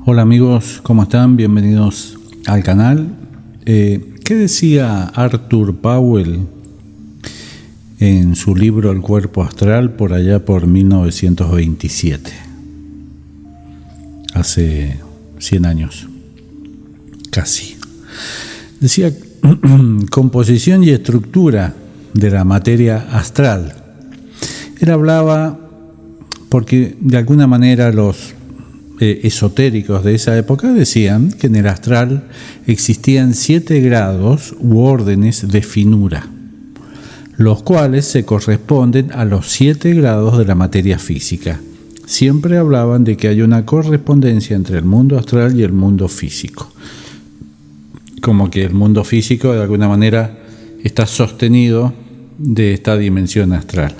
Hola amigos, ¿cómo están? Bienvenidos al canal. ¿Qué decía Arthur Powell en su libro El cuerpo astral por allá por 1927? Hace 100 años, casi. Decía composición y estructura de la materia astral. Él hablaba porque de alguna manera los esotéricos de esa época decían que en el astral existían 7 grados u órdenes de finura, los cuales se corresponden a los 7 grados de la materia física. Siempre hablaban de que hay una correspondencia entre el mundo astral y el mundo físico, como que el mundo físico de alguna manera está sostenido de esta dimensión astral.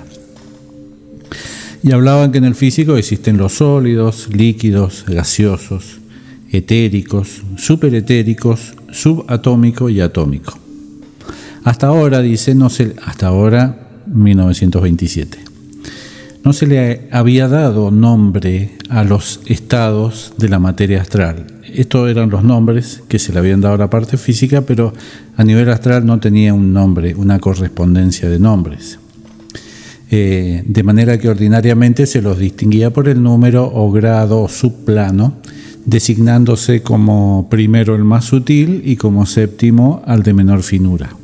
Y hablaban que en el físico existen los sólidos, líquidos, gaseosos, etéricos, superetéricos, subatómico y atómico. Hasta ahora, dice, hasta ahora, 1927, no se le había dado nombre a los estados de la materia astral. Estos eran los nombres que se le habían dado a la parte física, pero a nivel astral no tenía un nombre, una correspondencia de nombres. De manera que ordinariamente se los distinguía por el número o grado o subplano, designándose como primero el más sutil y como séptimo al de menor finura,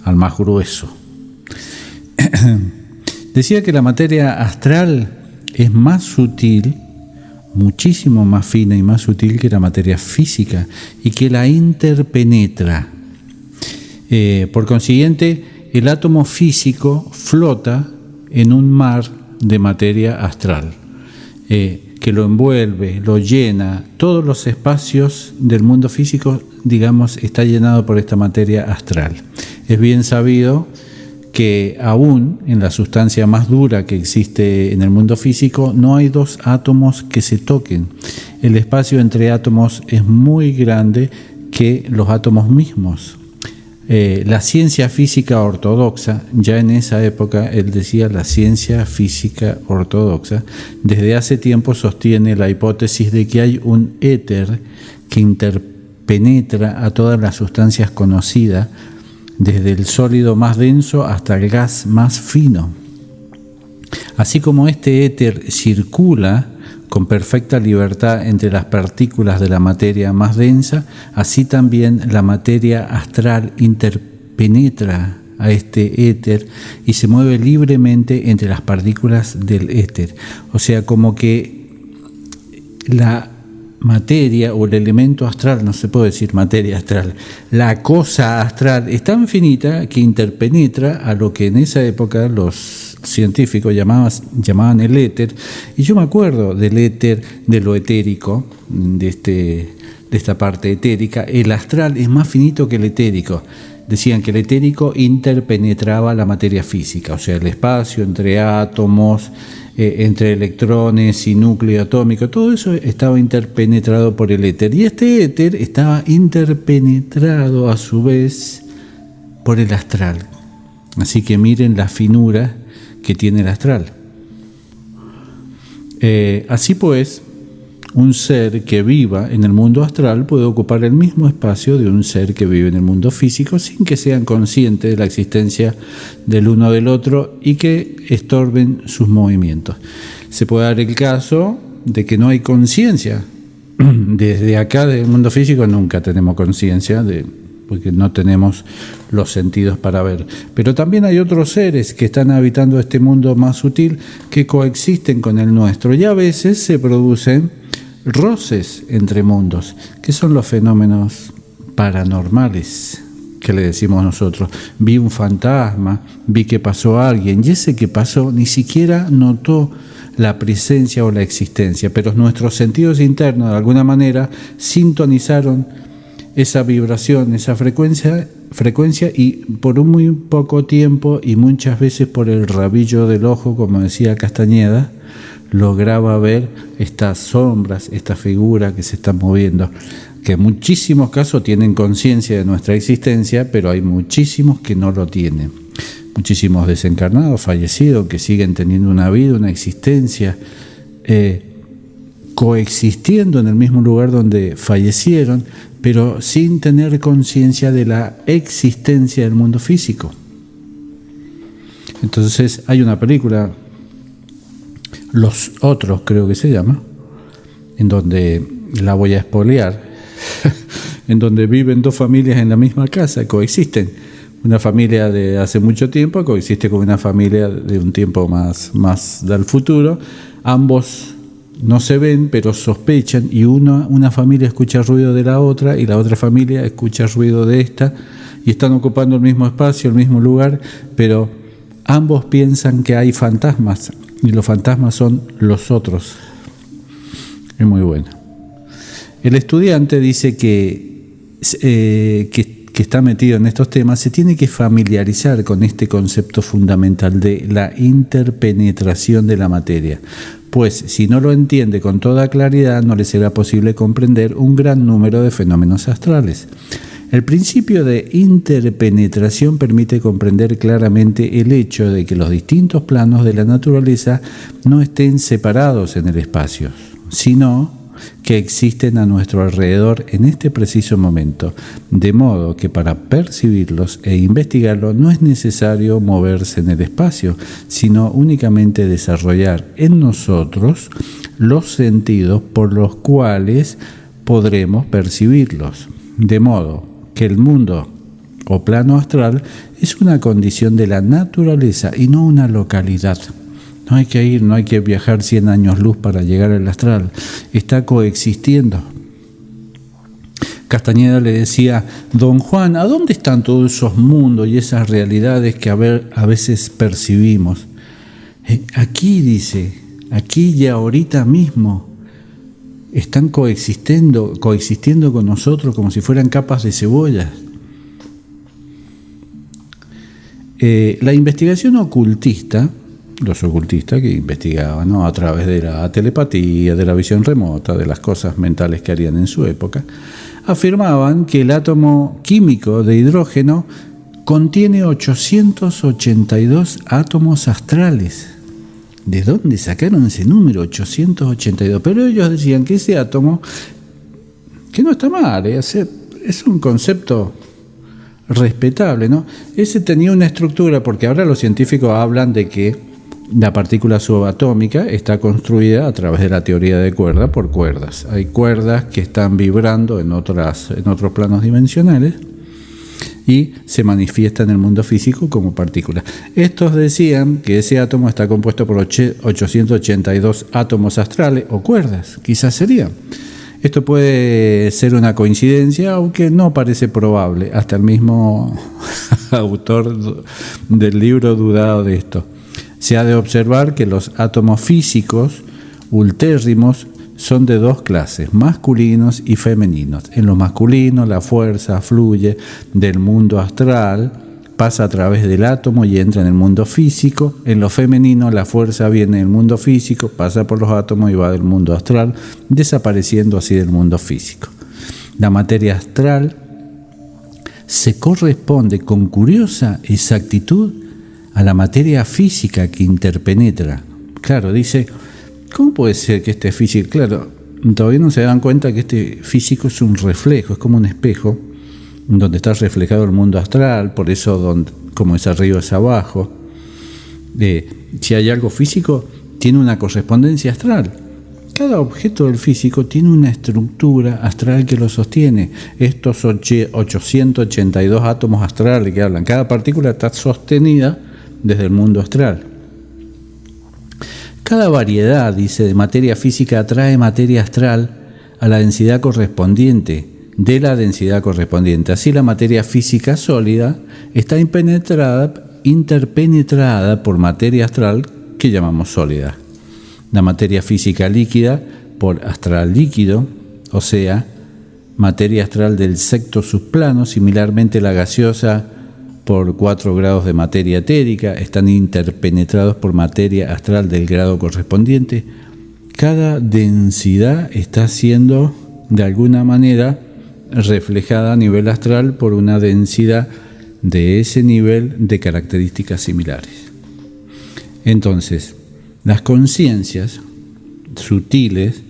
al más grueso. Decía que la materia astral es más sutil, muchísimo más fina y más sutil que la materia física, y que la interpenetra. Por consiguiente, el átomo físico flota en un mar de materia astral, que lo envuelve, lo llena. Todos los espacios del mundo físico, digamos, está llenado por esta materia astral. Es bien sabido que aún en la sustancia más dura que existe en el mundo físico no hay 2 átomos que se toquen. El espacio entre átomos es muy grande que los átomos mismos. La ciencia física ortodoxa, ya en esa época, él decía la ciencia física ortodoxa, desde hace tiempo sostiene la hipótesis de que hay un éter que interpenetra a todas las sustancias conocidas, desde el sólido más denso hasta el gas más fino. Así como este éter circula con perfecta libertad entre las partículas de la materia más densa, así también la materia astral interpenetra a este éter y se mueve libremente entre las partículas del éter. O sea, como que la materia o el elemento astral, no se puede decir materia astral, la cosa astral es tan finita que interpenetra a lo que en esa época los científicos llamaban el éter. Y yo me acuerdo del éter, de lo etérico, de esta parte etérica. El astral es más finito que el etérico. Decían que el etérico interpenetraba la materia física, o sea, el espacio entre átomos, entre electrones y núcleo atómico, todo eso estaba interpenetrado por el éter. Y este éter estaba interpenetrado a su vez por el astral. Así que miren la finura que tiene el astral. Así pues, un ser que viva en el mundo astral puede ocupar el mismo espacio de un ser que vive en el mundo físico sin que sean conscientes de la existencia del uno del otro y que estorben sus movimientos. Se puede dar el caso de que no hay conciencia. Desde acá del mundo físico nunca tenemos conciencia porque no tenemos los sentidos para ver. Pero también hay otros seres que están habitando este mundo más sutil que coexisten con el nuestro y a veces se producen roces entre mundos, que son los fenómenos paranormales que le decimos nosotros. Vi un fantasma, vi que pasó alguien y ese que pasó ni siquiera notó la presencia o la existencia, pero nuestros sentidos internos de alguna manera sintonizaron esa vibración, esa frecuencia y por un muy poco tiempo y muchas veces por el rabillo del ojo, como decía Castañeda, lograba ver estas sombras, esta figura que se está moviendo, que en muchísimos casos tienen conciencia de nuestra existencia, pero hay muchísimos que no lo tienen. Muchísimos desencarnados, fallecidos, que siguen teniendo una vida, una existencia, coexistiendo en el mismo lugar donde fallecieron, pero sin tener conciencia de la existencia del mundo físico. Entonces hay una película, Los Otros creo que se llama, en donde, la voy a espolear, en donde viven dos familias en la misma casa, coexisten. Una familia de hace mucho tiempo coexiste con una familia de un tiempo más del futuro. Ambos no se ven, pero sospechan, y una familia escucha ruido de la otra y la otra familia escucha ruido de esta, y están ocupando el mismo espacio, el mismo lugar, pero ambos piensan que hay fantasmas, y los fantasmas son los otros. Es muy bueno. El estudiante dice que está metido en estos temas, se tiene que familiarizar con este concepto fundamental de la interpenetración de la materia, pues si no lo entiende con toda claridad, no le será posible comprender un gran número de fenómenos astrales. El principio de interpenetración permite comprender claramente el hecho de que los distintos planos de la naturaleza no estén separados en el espacio, sino que existen a nuestro alrededor en este preciso momento, de modo que para percibirlos e investigarlos no es necesario moverse en el espacio, sino únicamente desarrollar en nosotros los sentidos por los cuales podremos percibirlos, de modo que el mundo o plano astral es una condición de la naturaleza y no una localidad. No hay que viajar 100 años luz para llegar al astral. Está coexistiendo. Castañeda le decía, don Juan, ¿a dónde están todos esos mundos y esas realidades que a veces percibimos? Aquí, dice, aquí y ahorita mismo. Están coexistiendo con nosotros como si fueran capas de cebolla. La investigación ocultista, los ocultistas que investigaban, ¿no?, a través de la telepatía, de la visión remota, de las cosas mentales que harían en su época, afirmaban que el átomo químico de hidrógeno contiene 882 átomos astrales. ¿De dónde sacaron ese número, 882? Pero ellos decían que ese átomo, que no está mal, es un concepto respetable, ¿no? Ese tenía una estructura, porque ahora los científicos hablan de que la partícula subatómica está construida a través de la teoría de cuerda por cuerdas. Hay cuerdas que están vibrando en otros planos dimensionales y se manifiesta en el mundo físico como partículas. Estos decían que ese átomo está compuesto por 882 átomos astrales o cuerdas, quizás serían. Esto puede ser una coincidencia, aunque no parece probable. Hasta el mismo autor del libro dudado de esto. Se ha de observar que los átomos físicos ultérrimos son de dos clases, masculinos y femeninos. En lo masculino, la fuerza fluye del mundo astral, pasa a través del átomo y entra en el mundo físico. En lo femenino, la fuerza viene del mundo físico, pasa por los átomos y va del mundo astral, desapareciendo así del mundo físico. La materia astral se corresponde con curiosa exactitud a la materia física que interpenetra. Claro, dice, ¿cómo puede ser que este físico? Claro, todavía no se dan cuenta que este físico es un reflejo, es como un espejo, donde está reflejado el mundo astral, por eso como es arriba es abajo. Si hay algo físico, tiene una correspondencia astral. Cada objeto del físico tiene una estructura astral que lo sostiene. Estos 882 átomos astrales que hablan, cada partícula está sostenida desde el mundo astral. Cada variedad, dice, de materia física atrae materia astral a la densidad correspondiente, de la densidad correspondiente. Así la materia física sólida está interpenetrada por materia astral que llamamos sólida. La materia física líquida por astral líquido, o sea, materia astral del sexto subplano. Similarmente la gaseosa por 4 grados de materia etérica están interpenetrados por materia astral del grado correspondiente. Cada densidad está siendo de alguna manera reflejada a nivel astral por una densidad de ese nivel de características similares. Entonces, las conciencias sutiles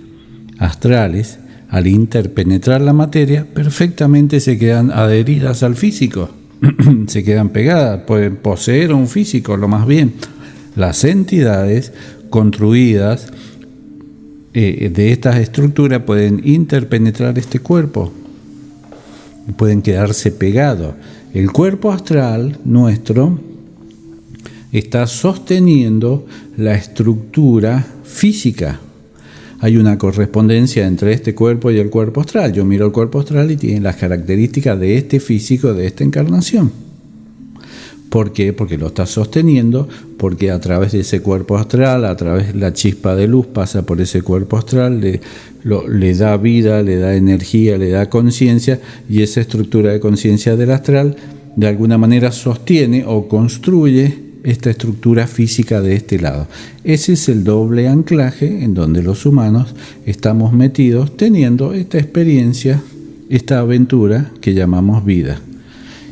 astrales, al interpenetrar la materia, perfectamente se quedan adheridas al físico, se quedan pegadas, pueden poseer un físico, lo más bien. Las entidades construidas de estas estructuras pueden interpenetrar este cuerpo, pueden quedarse pegados. El cuerpo astral nuestro está sosteniendo la estructura física. Hay una correspondencia entre este cuerpo y el cuerpo astral. Yo miro el cuerpo astral y tiene las características de este físico, de esta encarnación. ¿Por qué? Porque lo está sosteniendo, porque a través de ese cuerpo astral, a través de la chispa de luz, pasa por ese cuerpo astral, le da vida, le da energía, le da conciencia, y esa estructura de conciencia del astral de alguna manera sostiene o construye esta estructura física de este lado. Ese es el doble anclaje en donde los humanos estamos metidos teniendo esta experiencia, esta aventura que llamamos vida.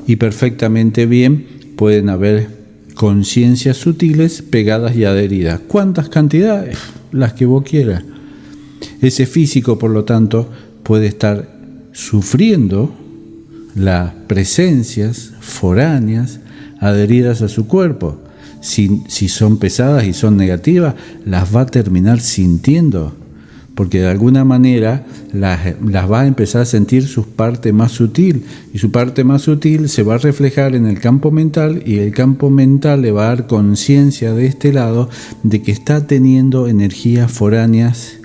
Y perfectamente bien pueden haber conciencias sutiles pegadas y adheridas. ¿Cuántas cantidades? Las que vos quieras. Ese físico, por lo tanto, puede estar sufriendo las presencias foráneas adheridas a su cuerpo. Si son pesadas y son negativas, las va a terminar sintiendo, porque de alguna manera las va a empezar a sentir su parte más sutil, y su parte más sutil se va a reflejar en el campo mental, y el campo mental le va a dar conciencia de este lado de que está teniendo energías foráneas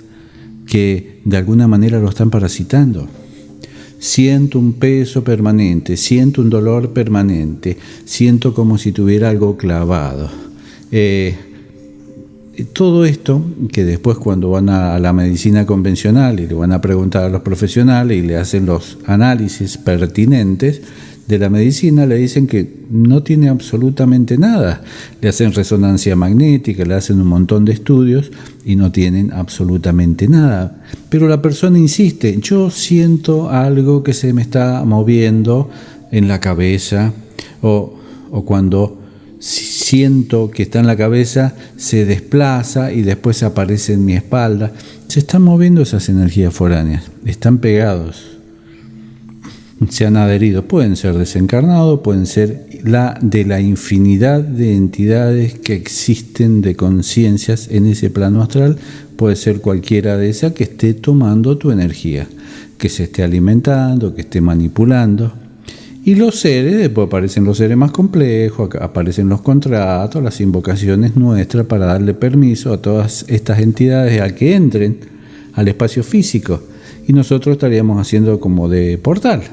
que de alguna manera lo están parasitando. Siento un peso permanente, siento un dolor permanente, siento como si tuviera algo clavado. Todo esto, que después cuando van a la medicina convencional y le van a preguntar a los profesionales y le hacen los análisis pertinentes de la medicina, le dicen que no tiene absolutamente nada. Le hacen resonancia magnética, le hacen un montón de estudios y no tienen absolutamente nada. Pero la persona insiste: yo siento algo que se me está moviendo en la cabeza, o cuando siento que está en la cabeza, se desplaza y después aparece en mi espalda. Se están moviendo esas energías foráneas, están pegados, se han adherido. Pueden ser desencarnados, pueden ser de la infinidad de entidades que existen de conciencias en ese plano astral. Puede ser cualquiera de esas que esté tomando tu energía, que se esté alimentando, que esté manipulando. Y los seres, después aparecen los seres más complejos, aparecen los contratos, las invocaciones nuestras para darle permiso a todas estas entidades a que entren al espacio físico. Y nosotros estaríamos haciendo como de portal.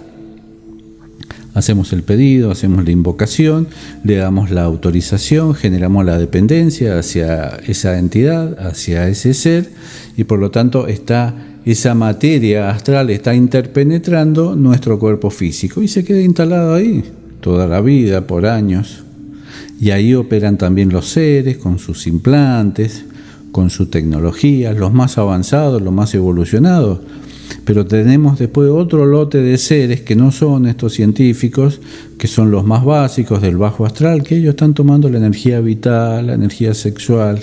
Hacemos el pedido, hacemos la invocación, le damos la autorización, generamos la dependencia hacia esa entidad, hacia ese ser, y por lo tanto esa materia astral está interpenetrando nuestro cuerpo físico y se queda instalado ahí toda la vida, por años. Y ahí operan también los seres con sus implantes, con su tecnología, los más avanzados, los más evolucionados. Pero tenemos después otro lote de seres que no son estos científicos, que son los más básicos del bajo astral, que ellos están tomando la energía vital, la energía sexual,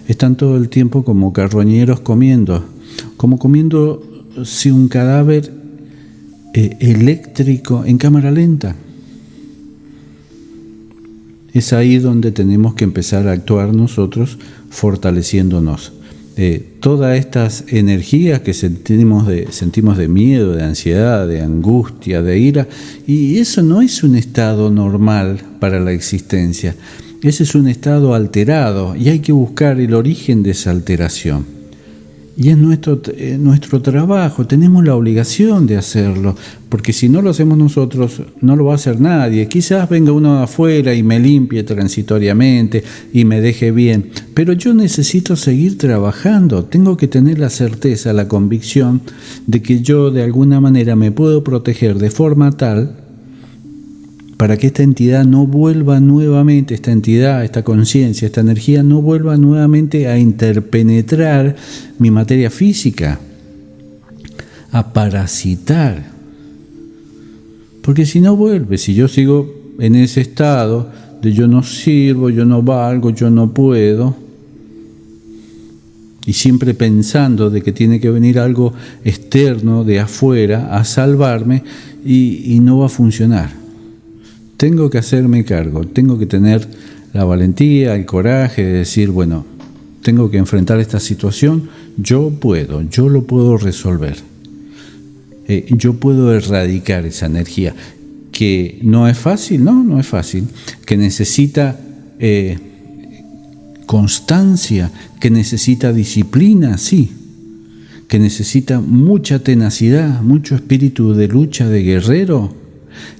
están todo el tiempo como carroñeros comiendo si un cadáver eléctrico en cámara lenta. Es ahí donde tenemos que empezar a actuar nosotros, fortaleciéndonos. Todas estas energías que sentimos de miedo, de ansiedad, de angustia, de ira, y eso no es un estado normal para la existencia. Ese es un estado alterado y hay que buscar el origen de esa alteración. Y es nuestro trabajo, tenemos la obligación de hacerlo, porque si no lo hacemos nosotros, no lo va a hacer nadie. Quizás venga uno de afuera y me limpie transitoriamente y me deje bien, pero yo necesito seguir trabajando, tengo que tener la certeza, la convicción de que yo de alguna manera me puedo proteger de forma tal para que esta entidad no vuelva nuevamente, esta entidad, esta conciencia, esta energía no vuelva nuevamente a interpenetrar mi materia física, a parasitar. Porque si no vuelve, si yo sigo en ese estado de yo no sirvo, yo no valgo, yo no puedo, y siempre pensando de que tiene que venir algo externo de afuera a salvarme y no va a funcionar. Tengo que hacerme cargo, tengo que tener la valentía, el coraje de decir, bueno, tengo que enfrentar esta situación, yo puedo, yo lo puedo resolver. Yo puedo erradicar esa energía, que no es fácil, no es fácil, que necesita constancia, que necesita disciplina, sí, que necesita mucha tenacidad, mucho espíritu de lucha de guerrero,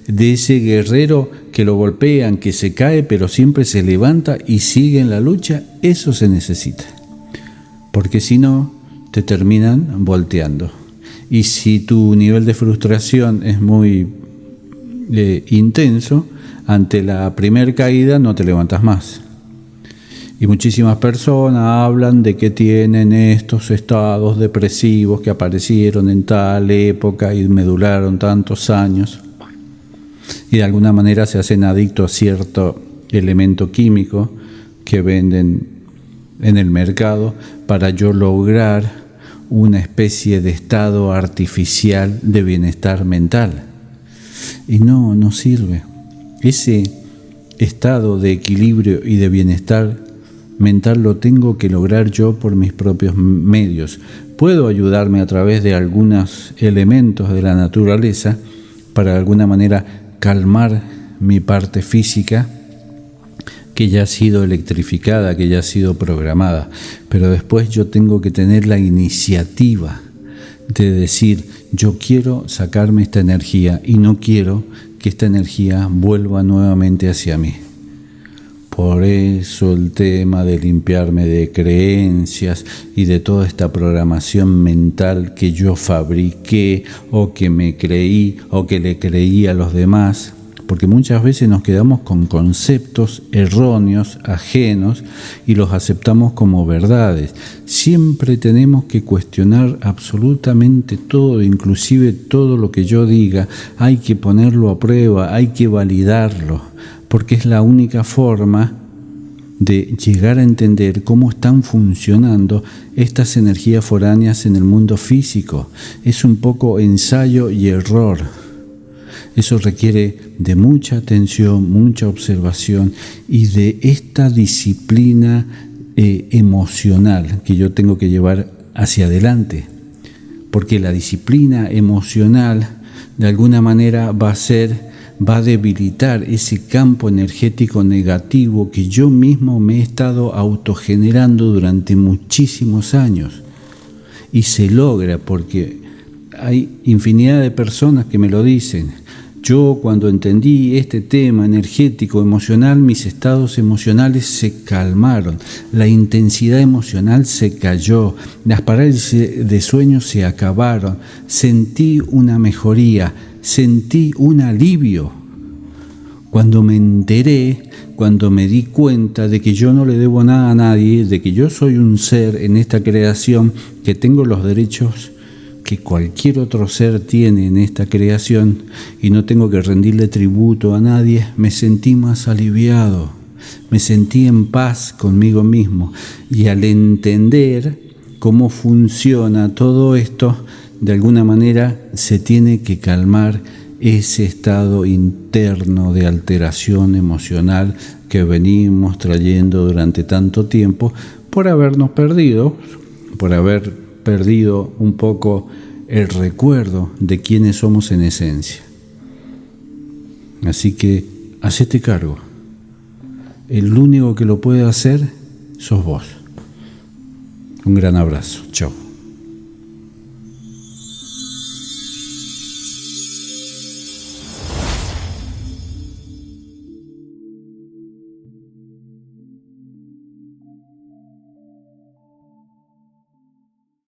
de ese guerrero que lo golpean, que se cae, pero siempre se levanta y sigue en la lucha. Eso se necesita, porque si no, te terminan volteando. Y si tu nivel de frustración es muy intenso, ante la primer caída no te levantas más. Y muchísimas personas hablan de que tienen estos estados depresivos que aparecieron en tal época y me duraron tantos años. Y de alguna manera se hacen adictos a cierto elemento químico que venden en el mercado para yo lograr una especie de estado artificial de bienestar mental. Y no sirve. Ese estado de equilibrio y de bienestar mental lo tengo que lograr yo por mis propios medios. Puedo ayudarme a través de algunos elementos de la naturaleza para de alguna manera calmar mi parte física que ya ha sido electrificada, que ya ha sido programada, pero después yo tengo que tener la iniciativa de decir, yo quiero sacarme esta energía y no quiero que esta energía vuelva nuevamente hacia mí. Por eso el tema de limpiarme de creencias y de toda esta programación mental que yo fabriqué o que me creí o que le creí a los demás, porque muchas veces nos quedamos con conceptos erróneos, ajenos, y los aceptamos como verdades. Siempre tenemos que cuestionar absolutamente todo, inclusive todo lo que yo diga, hay que ponerlo a prueba, hay que validarlo, porque es la única forma de llegar a entender cómo están funcionando estas energías foráneas en el mundo físico. Es un poco ensayo y error. Eso requiere de mucha atención, mucha observación y de esta disciplina emocional que yo tengo que llevar hacia adelante. Porque la disciplina emocional de alguna manera va a debilitar ese campo energético negativo que yo mismo me he estado autogenerando durante muchísimos años. Y se logra porque hay infinidad de personas que me lo dicen. Yo cuando entendí este tema energético, emocional, mis estados emocionales se calmaron, la intensidad emocional se cayó, las parálisis de sueño se acabaron, sentí una mejoría, sentí un alivio. Cuando me enteré, cuando me di cuenta de que yo no le debo nada a nadie, de que yo soy un ser en esta creación, que tengo los derechos que cualquier otro ser tiene en esta creación y no tengo que rendirle tributo a nadie, me sentí más aliviado, me sentí en paz conmigo mismo. Y al entender cómo funciona todo esto, de alguna manera se tiene que calmar ese estado interno de alteración emocional que venimos trayendo durante tanto tiempo por habernos perdido, por haber perdido un poco el recuerdo de quiénes somos en esencia. Así que hacete cargo. El único que lo puede hacer sos vos. Un gran abrazo. Chao.